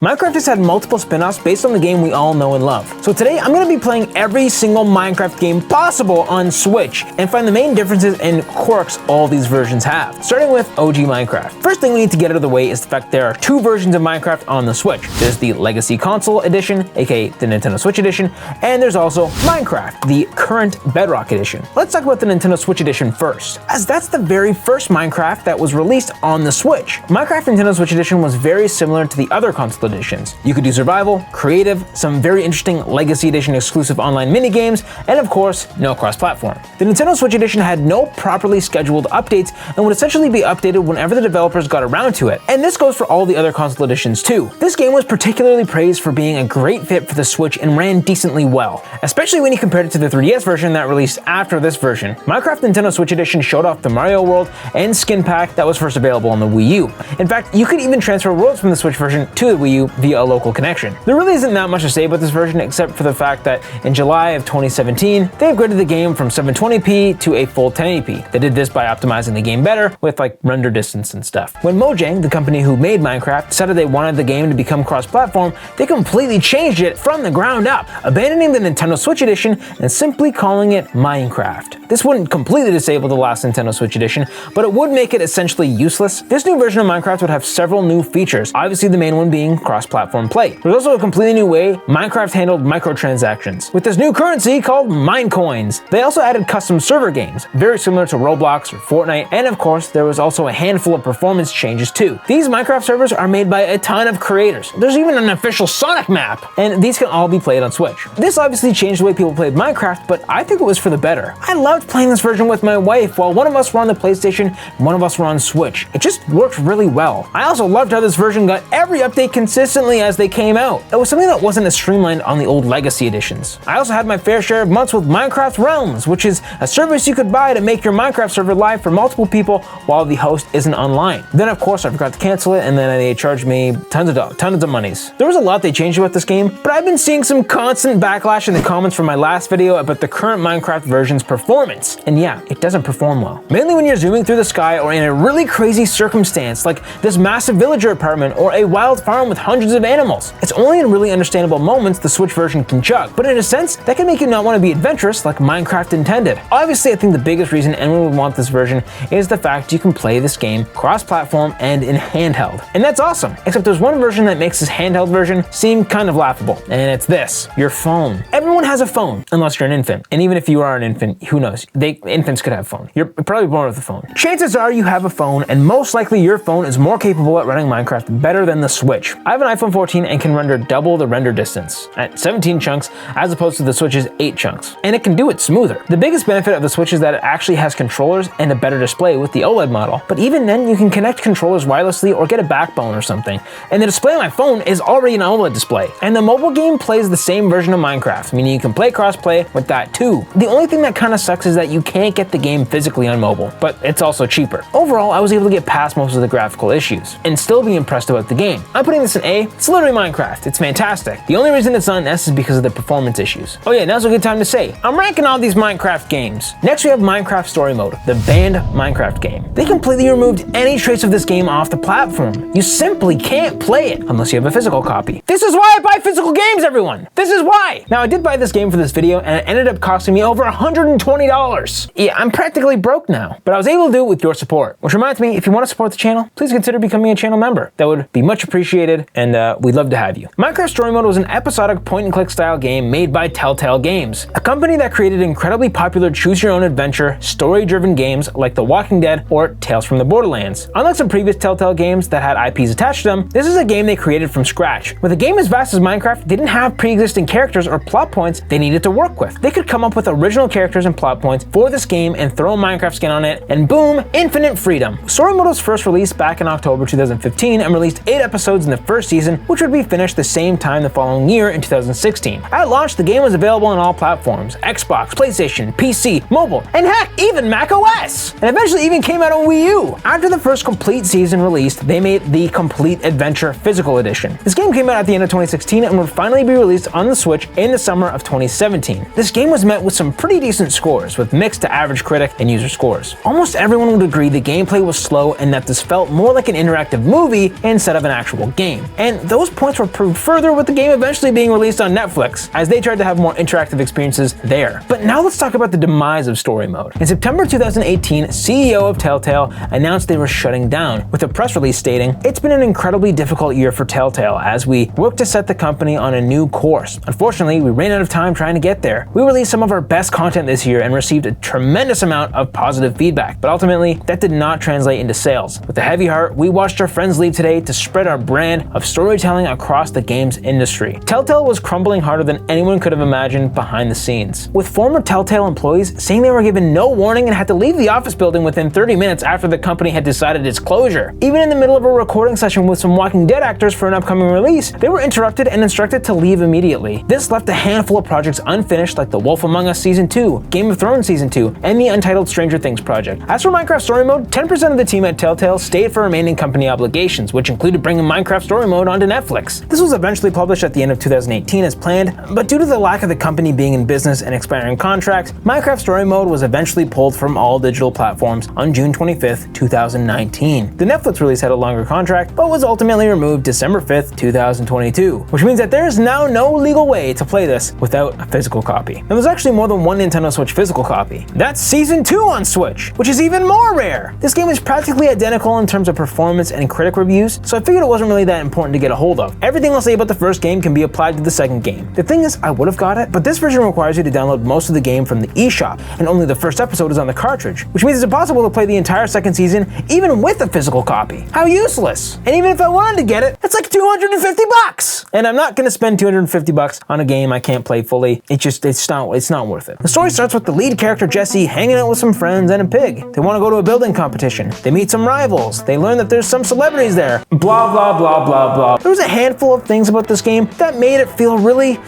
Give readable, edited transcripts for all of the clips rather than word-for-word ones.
Minecraft has had multiple spin-offs based on the game we all know and love. So today I'm going to be playing every single Minecraft game possible on Switch and find the main differences and quirks all these versions have. Starting with OG Minecraft. First thing we need to get out of the way is the fact there are two versions of Minecraft on the Switch. There's the Legacy Console Edition, aka the Nintendo Switch Edition, and there's also Minecraft, the current Bedrock Edition. Let's talk about the Nintendo Switch Edition first, as that's the very first Minecraft that was released on the Switch. Minecraft Nintendo Switch Edition was very similar to the other console editions. You could do survival, creative, some very interesting Legacy Edition exclusive online minigames, and of course, no cross-platform. The Nintendo Switch Edition had no properly scheduled updates and would essentially be updated whenever the developers got around to it. And this goes for all the other console editions too. This game was particularly praised for being a great fit for the Switch and ran decently well, especially when you compared it to the 3DS version that released after this version. Minecraft Nintendo Switch Edition showed off the Mario World and skin pack that was first available on the Wii U. In fact, you could even transfer worlds from the Switch version to the Wii U via a local connection. There really isn't that much to say about this version except for the fact that in July of 2017, they upgraded the game from 720p to a full 1080p. They did this by optimizing the game better with like render distance and stuff. When Mojang, the company who made Minecraft, decided they wanted the game to become cross-platform, they completely changed it from the ground up, abandoning the Nintendo Switch Edition and simply calling it Minecraft. This wouldn't completely disable the last Nintendo Switch Edition, but it would make it essentially useless. This new version of Minecraft would have several new features, obviously the main one being cross-platform play. There's also a completely new way Minecraft handled microtransactions, with this new currency called Minecoins. They also added custom server games, very similar to Roblox or Fortnite, and of course, there was also a handful of performance changes too. These Minecraft servers are made by a ton of creators. There's even an official Sonic map, and these can all be played on Switch. This obviously changed the way people played Minecraft, but I think it was for the better. I loved playing this version with my wife while one of us were on the PlayStation and one of us were on Switch. It just worked really well. I also loved how this version got every update consistently as they came out. It was something that wasn't as streamlined on the old Legacy editions. I also had my fair share of months with Minecraft Realms, which is a service you could buy to make your Minecraft server live for multiple people while the host isn't online. Then of course I forgot to cancel it and then they charged me tons of monies. There was a lot they changed about this game, but I've been seeing some constant backlash in the comments from my last video about the current Minecraft version's performance. And yeah, it doesn't perform well. Mainly when you're zooming through the sky or in a really crazy circumstance like this massive villager apartment or a wild farm with hundreds of animals. It's only in really understandable moments the Switch version can chug, but in a sense, that can make you not want to be adventurous like Minecraft intended. Obviously, I think the biggest reason anyone would want this version is the fact you can play this game cross-platform and in handheld. And that's awesome, except there's one version that makes this handheld version seem kind of laughable, and it's this, your phone. Everyone has a phone, unless you're an infant. And even if you are an infant, who knows? Infants could have a phone. You're probably born with a phone. Chances are you have a phone, and most likely your phone is more capable at running Minecraft better than the Switch. I have an iPhone 14 and can render double the render distance at 17 chunks as opposed to the Switch's 8 chunks, and it can do it smoother. The biggest benefit of the Switch is that it actually has controllers and a better display with the OLED model, but even then you can connect controllers wirelessly or get a backbone or something, and the display on my phone is already an OLED display. And the mobile game plays the same version of Minecraft, meaning you can play crossplay with that too. The only thing that kind of sucks is that you can't get the game physically on mobile, but it's also cheaper. Overall, I was able to get past most of the graphical issues and still be impressed about the game. I'm putting this in A. It's literally Minecraft. It's fantastic. The only reason it's not an S is because of the performance issues. Oh yeah, now's a good time to say, I'm ranking all these Minecraft games. Next we have Minecraft Story Mode, the banned Minecraft game. They completely removed any trace of this game off the platform. You simply can't play it unless you have a physical copy. This is why I buy physical games, everyone! This is why! Now I did buy this game for this video and it ended up costing me over $120. Yeah, I'm practically broke now, but I was able to do it with your support. Which reminds me, if you want to support the channel, please consider becoming a channel member. That would be much appreciated and we'd love to have you. Minecraft Story Mode was an episodic point-and-click style game made by Telltale Games, a company that created incredibly popular choose-your-own-adventure, story-driven games like The Walking Dead or Tales from the Borderlands. Unlike some previous Telltale games that had IPs attached to them, this is a game they created from scratch. With a game as vast as Minecraft, they didn't have pre-existing characters or plot points they needed to work with. They could come up with original characters and plot points for this game and throw a Minecraft skin on it, and boom, infinite freedom. Story Mode was first released back in October 2015 and released 8 episodes in the first season, which would be finished the same time the following year in 2016. At launch, the game was available on all platforms: Xbox, PlayStation, PC, mobile, and heck, even Mac OS! And eventually even came out on Wii U. After the first complete season released, they made the Complete Adventure Physical Edition. This game came out at the end of 2016 and would finally be released on the Switch in the summer of 2017. This game was met with some pretty decent scores, with mixed to average critic and user scores. Almost everyone would agree the gameplay was slow and that this felt more like an interactive movie instead of an actual game. and those points were proved further with the game eventually being released on Netflix, as they tried to have more interactive experiences there. But now let's talk about the demise of story mode. In September 2018, CEO of Telltale announced they were shutting down, with a press release stating, "It's been an incredibly difficult year for Telltale as we work to set the company on a new course. Unfortunately, we ran out of time trying to get there. We released some of our best content this year and received a tremendous amount of positive feedback, but ultimately, that did not translate into sales. With a heavy heart, we watched our friends leave today to spread our brand of storytelling across the games industry." Telltale was crumbling harder than anyone could have imagined behind the scenes, with former Telltale employees saying they were given no warning and had to leave the office building within 30 minutes after the company had decided its closure. Even in the middle of a recording session with some Walking Dead actors for an upcoming release, they were interrupted and instructed to leave immediately. This left a handful of projects unfinished, like The Wolf Among Us Season 2, Game of Thrones Season 2, and the untitled Stranger Things project. As for Minecraft Story Mode, 10% of the team at Telltale stayed for remaining company obligations, which included bringing Minecraft Story Mode onto Netflix. This was eventually published at the end of 2018 as planned, but due to the lack of the company being in business and expiring contracts, Minecraft Story Mode was eventually pulled from all digital platforms on June 25th, 2019. The Netflix release had a longer contract, but was ultimately removed December 5th, 2022, which means that there is now no legal way to play this without a physical copy. Now, there's actually more than one Nintendo Switch physical copy. That's Season 2 on Switch, which is even more rare. This game is practically identical in terms of performance and critic reviews, so I figured it wasn't really that important to get a hold of. Everything I'll say about the first game can be applied to the second game. The thing is, I would have got it, but this version requires you to download most of the game from the eShop, and only the first episode is on the cartridge, which means it's impossible to play the entire second season even with a physical copy. How useless! And even if I wanted to get it, it's like $250! And I'm not gonna spend $250 on a game I can't play fully. It's not worth it. The story starts with the lead character Jesse hanging out with some friends and a pig. They want to go to a building competition. They meet some rivals. They learn that there's some celebrities there. Blah, blah, blah, blah, blah. There was a handful of things about this game that made it feel really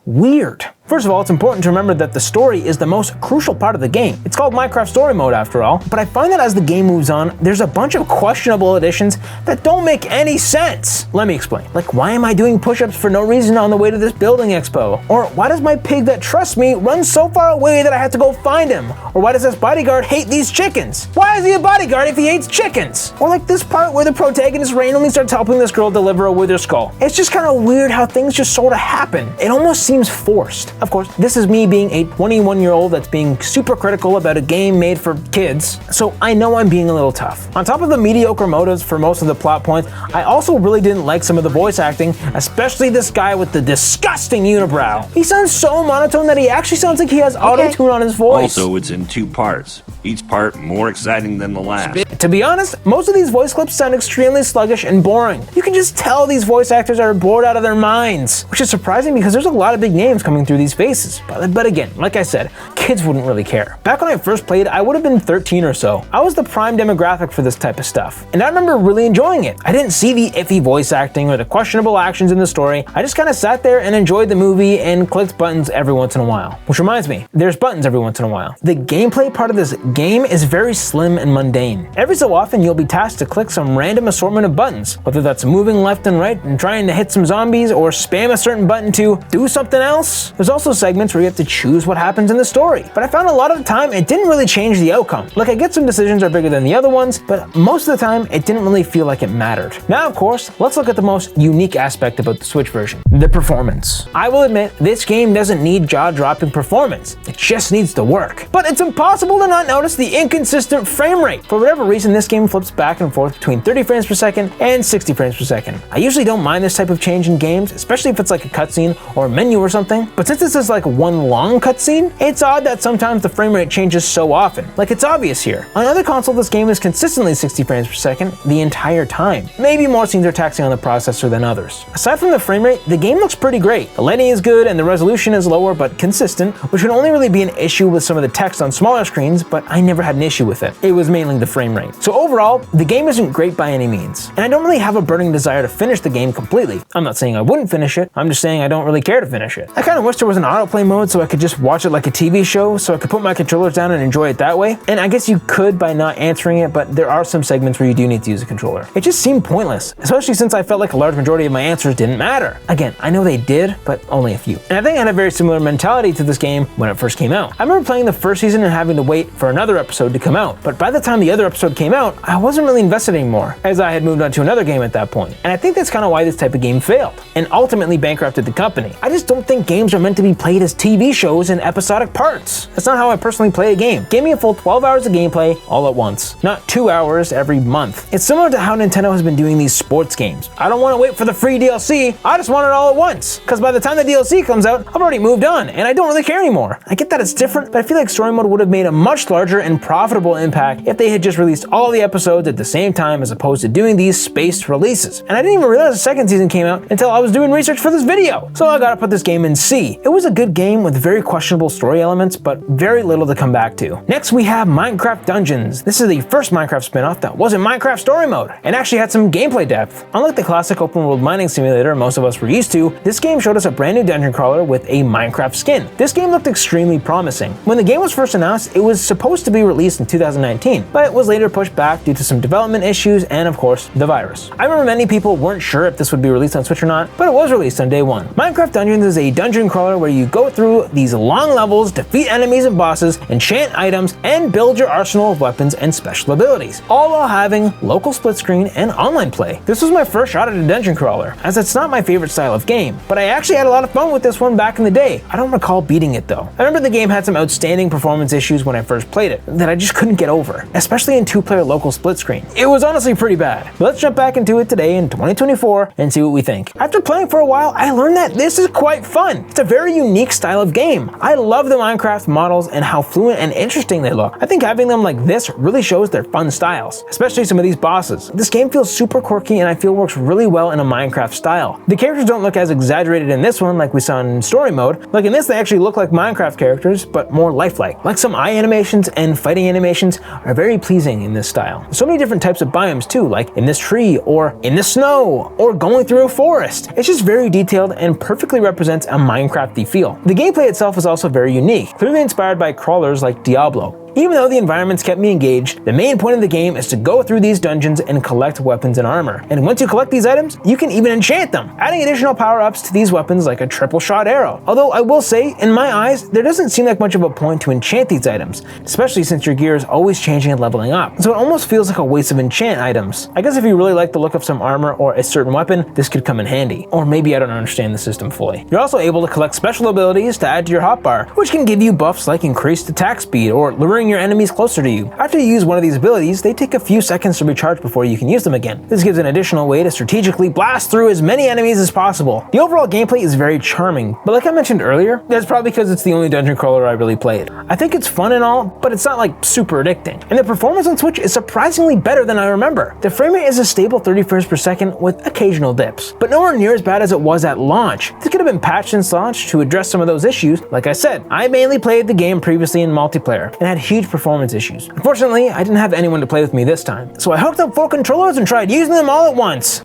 weird. First of all, it's important to remember that the story is the most crucial part of the game. It's called Minecraft Story Mode after all, but I find that as the game moves on, there's a bunch of questionable additions that don't make any sense. Let me explain. Like, why am I doing push-ups for no reason on the way to this building expo? Or why does my pig that trusts me run so far away that I have to go find him? Or why does this bodyguard hate these chickens? Why is he a bodyguard if he hates chickens? Or like this part where the protagonist randomly starts helping this girl deliver a wither skull. It's just kind of weird how things just sort of happen. It almost seems forced. Of course, this is me being a 21-year-old that's being super critical about a game made for kids, so I know I'm being a little tough. On top of the mediocre motives for most of the plot points, I also really didn't like some of the voice acting, especially this guy with the disgusting unibrow. He sounds so monotone that he actually sounds like he has auto-tune on his voice. Also, it's in 2 parts, each part more exciting than the last. To be honest, most of these voice clips sound extremely sluggish and boring. You can just tell these voice actors are bored out of their minds, which is surprising because there's a lot of big names coming through these faces. But again, like I said, kids wouldn't really care. Back when I first played, I would have been 13 or so. I was the prime demographic for this type of stuff, and I remember really enjoying it. I didn't see the iffy voice acting or the questionable actions in the story. I just kind of sat there and enjoyed the movie and clicked buttons every once in a while. Which reminds me, there's buttons every once in a while. The gameplay part of this game is very slim and mundane. Every so often, you'll be tasked to click some random assortment of buttons, whether that's moving left and right and trying to hit some zombies or spam a certain button to do something else. There's also segments where you have to choose what happens in the story, but I found a lot of the time it didn't really change the outcome. Like, I get some decisions are bigger than the other ones, but most of the time it didn't really feel like it mattered. Now, of course, let's look at the most unique aspect about the Switch version, the performance. I will admit, this game doesn't need jaw-dropping performance. It just needs to work. But it's impossible to not notice the inconsistent frame rate. For whatever reason, this game flips back and forth between 30 frames per second and 60 frames per second. I usually don't mind this type of change in games, especially if it's like a cutscene or a menu or something, but since this is like one long cutscene, it's odd that sometimes the frame rate changes so often. Like, it's obvious here. On other console, this game is consistently 60 frames per second the entire time. Maybe more scenes are taxing on the processor than others. Aside from the frame rate, the game looks pretty great. The lighting is good and the resolution is lower but consistent, which would only really be an issue with some of the text on smaller screens, but I never had an issue with it. It was mainly the frame rate. So overall, the game isn't great by any means, and I don't really have a burning desire to finish the game completely. I'm not saying I wouldn't finish it, I'm just saying I don't really care to finish it. I kind of wish there was an autoplay mode so I could just watch it like a TV show show so I could put my controllers down and enjoy it that way. And I guess you could by not answering it, but there are some segments where you do need to use a controller. It just seemed pointless, especially since I felt like a large majority of my answers didn't matter. Again, I know they did, but only a few. And I think I had a very similar mentality to this game when it first came out. I remember playing the first season and having to wait for another episode to come out, but by the time the other episode came out, I wasn't really invested anymore, as I had moved on to another game at that point. And I think that's kind of why this type of game failed, and ultimately bankrupted the company. I just don't think games are meant to be played as TV shows in episodic parts. That's not how I personally play a game. Give me a full 12 hours of gameplay all at once, not 2 hours every month. It's similar to how Nintendo has been doing these sports games. I don't want to wait for the free DLC, I just want it all at once, because by the time the DLC comes out, I've already moved on, and I don't really care anymore. I get that it's different, but I feel like story mode would have made a much larger and profitable impact if they had just released all the episodes at the same time as opposed to doing these spaced releases. And I didn't even realize the second season came out until I was doing research for this video, so I gotta put this game in C. It was a good game with very questionable story elements, but very little to come back to. Next we have Minecraft Dungeons. This is the first Minecraft spin-off that wasn't Minecraft story mode, and actually had some gameplay depth. Unlike the classic open world mining simulator most of us were used to, this game showed us a brand new dungeon crawler with a Minecraft skin. This game looked extremely promising. When the game was first announced, it was supposed to be released in 2019, but it was later pushed back due to some development issues and, of course, the virus. I remember many people weren't sure if this would be released on Switch or not, but it was released on day one. Minecraft Dungeons is a dungeon crawler where you go through these long levels, defeat enemies and bosses, enchant items, and build your arsenal of weapons and special abilities, all while having local split screen and online play. This was my first shot at a dungeon crawler, as it's not my favorite style of game, but I actually had a lot of fun with this one back in the day. I don't recall beating it though. I remember the game had some outstanding performance issues when I first played it that I just couldn't get over, especially in 2-player local split screen. It was honestly pretty bad. But let's jump back into it today in 2024 and see what we think. After playing for a while, I learned that this is quite fun. It's a very unique style of game. I love the Minecraft models and how fluent and interesting they look. I think having them like this really shows their fun styles, especially some of these bosses. This game feels super quirky and I feel works really well in a Minecraft style. The characters don't look as exaggerated in this one like we saw in story mode. Like in this, they actually look like Minecraft characters, but more lifelike. Like some eye animations and fighting animations are very pleasing in this style. So many different types of biomes too, like in this tree, or in the snow, or going through a forest. It's just very detailed and perfectly represents a Minecrafty feel. The gameplay itself is also very unique, clearly inspired by crawlers like Diablo. Even though the environments kept me engaged, the main point of the game is to go through these dungeons and collect weapons and armor. And once you collect these items, you can even enchant them, adding additional power-ups to these weapons like a triple shot arrow. Although I will say, in my eyes, there doesn't seem like much of a point to enchant these items, especially since your gear is always changing and leveling up. So it almost feels like a waste of enchant items. I guess if you really like the look of some armor or a certain weapon, this could come in handy. Or maybe I don't understand the system fully. You're also able to collect special abilities to add to your hotbar, which can give you buffs like increased attack speed or luring your enemies closer to you. After you use one of these abilities, they take a few seconds to recharge before you can use them again. This gives an additional way to strategically blast through as many enemies as possible. The overall gameplay is very charming, but like I mentioned earlier, that's probably because it's the only dungeon crawler I really played. I think it's fun and all, but it's not like super addicting. And the performance on Switch is surprisingly better than I remember. The frame rate is a stable 30 frames per second with occasional dips, but nowhere near as bad as it was at launch. This could have been patched since launch to address some of those issues. Like I said, I mainly played the game previously in multiplayer and had huge performance issues. Unfortunately, I didn't have anyone to play with me this time, so I hooked up 4 controllers and tried using them all at once.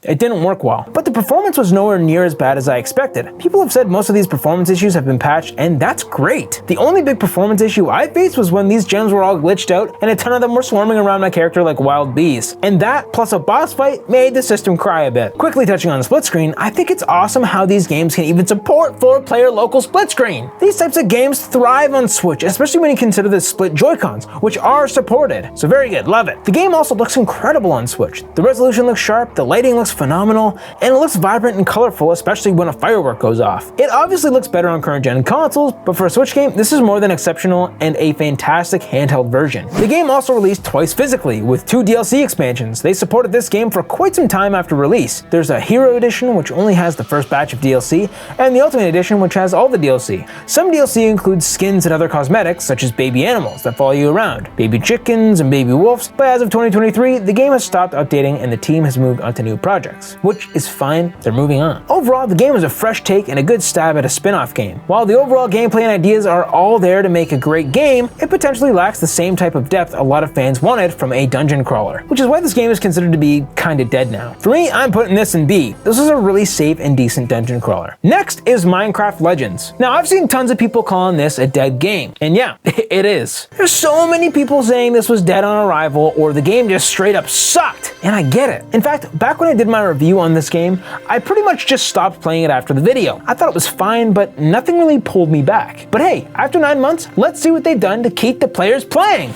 It didn't work well, but the performance was nowhere near as bad as I expected. People have said most of these performance issues have been patched, and that's great. The only big performance issue I faced was when these gems were all glitched out and a ton of them were swarming around my character like wild bees. And that, plus a boss fight, made the system cry a bit. Quickly touching on split screen, I think it's awesome how these games can even support 4-player local split screen. These types of games thrive on Switch, especially when you consider the split Joy-Cons, which are supported. So very good, love it. The game also looks incredible on Switch. The resolution looks sharp, the lighting looks phenomenal, and it looks vibrant and colorful, especially when a firework goes off. It obviously looks better on current gen consoles, but for a Switch game, this is more than exceptional and a fantastic handheld version. The game also released twice physically, with 2 DLC expansions. They supported this game for quite some time after release. There's a Hero Edition, which only has the first batch of DLC, and the Ultimate Edition, which has all the DLC. Some DLC includes skins and other cosmetics, such as baby animals that follow you around, baby chickens and baby wolves, but as of 2023, the game has stopped updating and the team has moved on to new projects. projects, which is fine, they're moving on. Overall, the game was a fresh take and a good stab at a spin-off game. While the overall gameplay and ideas are all there to make a great game, it potentially lacks the same type of depth a lot of fans wanted from a dungeon crawler, which is why this game is considered to be kinda dead now. For me, I'm putting this in B. This is a really safe and decent dungeon crawler. Next is Minecraft Legends. Now, I've seen tons of people calling this a dead game, and yeah, it is. There's so many people saying this was dead on arrival or the game just straight up sucked, and I get it. In fact, back when I did my review on this game, I pretty much just stopped playing it after the video. I thought it was fine, but nothing really pulled me back. But hey, after 9 months, let's see what they've done to keep the players playing.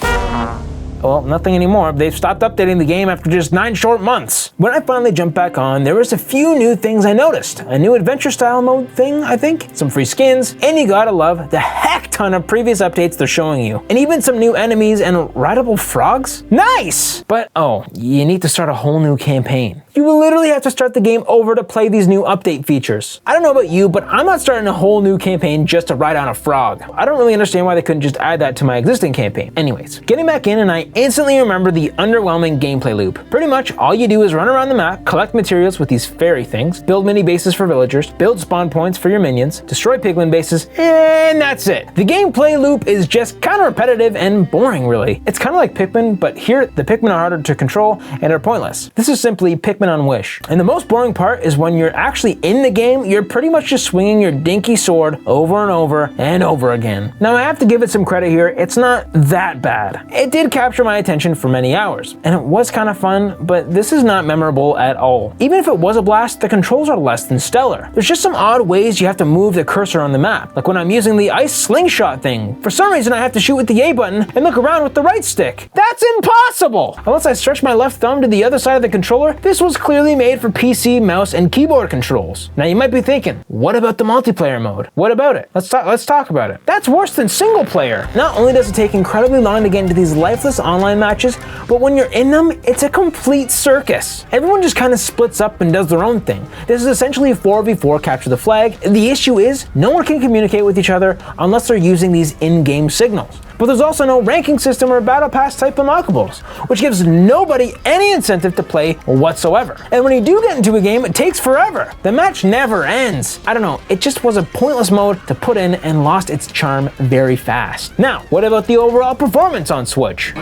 Well, nothing anymore. They've stopped updating the game after just 9 short months. When I finally jumped back on, there was a few new things I noticed. A new adventure style mode thing, I think, some free skins, and you gotta love the heck ton of previous updates they're showing you. And even some new enemies and rideable frogs? Nice! But oh, you need to start a whole new campaign. You will literally have to start the game over to play these new update features. I don't know about you, but I'm not starting a whole new campaign just to ride on a frog. I don't really understand why they couldn't just add that to my existing campaign. Anyways, getting back in and I instantly remember the underwhelming gameplay loop. Pretty much all you do is run around the map, collect materials with these fairy things, build mini bases for villagers, build spawn points for your minions, destroy piglin bases, and that's it. The gameplay loop is just kind of repetitive and boring, really. It's kind of like Pikmin, but here the Pikmin are harder to control and are pointless. This is simply Pikmin on Wish. And the most boring part is when you're actually in the game, you're pretty much just swinging your dinky sword over and over and over again. Now I have to give it some credit here, it's not that bad. It did capture my attention for many hours, and it was kind of fun, but this is not memorable at all. Even if it was a blast, the controls are less than stellar. There's just some odd ways you have to move the cursor on the map, like when I'm using the ice slingshot thing. For some reason I have to shoot with the A button and look around with the right stick. That's impossible! Unless I stretch my left thumb to the other side of the controller, this was clearly made for PC, mouse, and keyboard controls. Now you might be thinking, what about the multiplayer mode? What about it? Let's talk about it. That's worse than single player. Not only does it take incredibly long to get into these lifeless online matches, but when you're in them, it's a complete circus. Everyone just kind of splits up and does their own thing. This is essentially a 4v4 capture the flag. The issue is, no one can communicate with each other unless they're using these in-game signals. But there's also no ranking system or battle pass type unlockables, which gives nobody any incentive to play whatsoever. And when you do get into a game, it takes forever. The match never ends. I don't know, it just was a pointless mode to put in and lost its charm very fast. Now, what about the overall performance on Switch?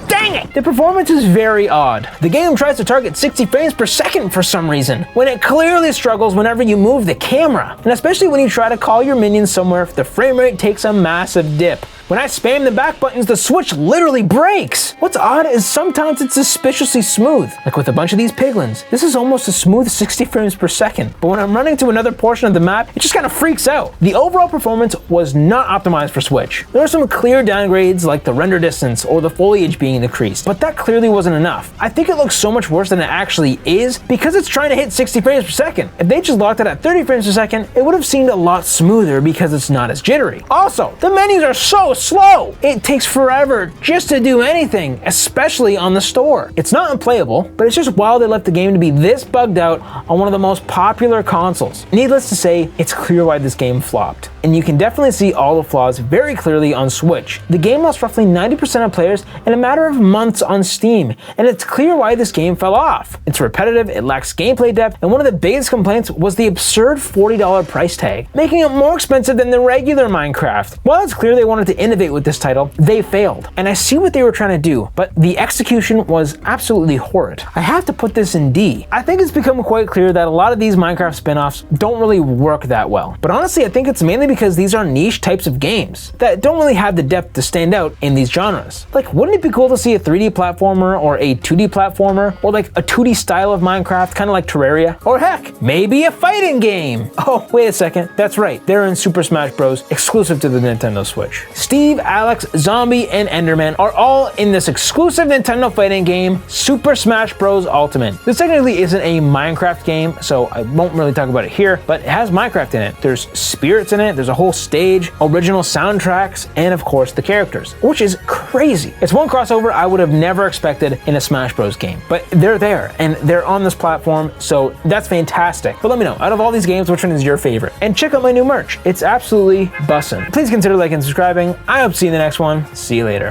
Dang it! The performance is very odd. The game tries to target 60 frames per second for some reason, when it clearly struggles whenever you move the camera. And especially when you try to call your minions somewhere, the frame rate takes a massive dip. When I spam the back buttons, the Switch literally breaks. What's odd is sometimes it's suspiciously smooth, like with a bunch of these piglins. This is almost a smooth 60 frames per second, but when I'm running to another portion of the map, it just kind of freaks out. The overall performance was not optimized for Switch. There are some clear downgrades like the render distance or the foliage being decreased, but that clearly wasn't enough. I think it looks so much worse than it actually is because it's trying to hit 60 frames per second. If they just locked it at 30 frames per second, it would have seemed a lot smoother because it's not as jittery. Also, the menus are so slow. It takes forever just to do anything, especially on the store. It's not unplayable, but it's just wild they left the game to be this bugged out on one of the most popular consoles. Needless to say, it's clear why this game flopped. And you can definitely see all the flaws very clearly on Switch. The game lost roughly 90% of players in a matter of months on Steam, and it's clear why this game fell off. It's repetitive, it lacks gameplay depth, and one of the biggest complaints was the absurd $40 price tag, making it more expensive than the regular Minecraft. While it's clear they wanted to innovate with this title, they failed. And I see what they were trying to do, but the execution was absolutely horrid. I have to put this in D. I think it's become quite clear that a lot of these Minecraft spin-offs don't really work that well. But honestly, I think it's mainly because these are niche types of games that don't really have the depth to stand out in these genres. Like, wouldn't it be cool to see a 3D platformer or a 2D platformer or like a 2D style of Minecraft, kind of like Terraria? Or heck, maybe a fighting game. Oh, wait a second. That's right. They're in Super Smash Bros. Exclusive to the Nintendo Switch. Steve, Alex, Zombie, and Enderman are all in this exclusive Nintendo fighting game, Super Smash Bros. Ultimate. This technically isn't a Minecraft game, so I won't really talk about it here, but it has Minecraft in it. There's spirits in it, there's a whole stage, original soundtracks, and of course the characters, which is crazy. It's one crossover I would have never expected in a Smash Bros. Game, but they're there, and they're on this platform, so that's fantastic. But let me know, out of all these games, which one is your favorite? And check out my new merch. It's absolutely bussin'. Please consider liking and subscribing. I hope to see you in the next one. See you later.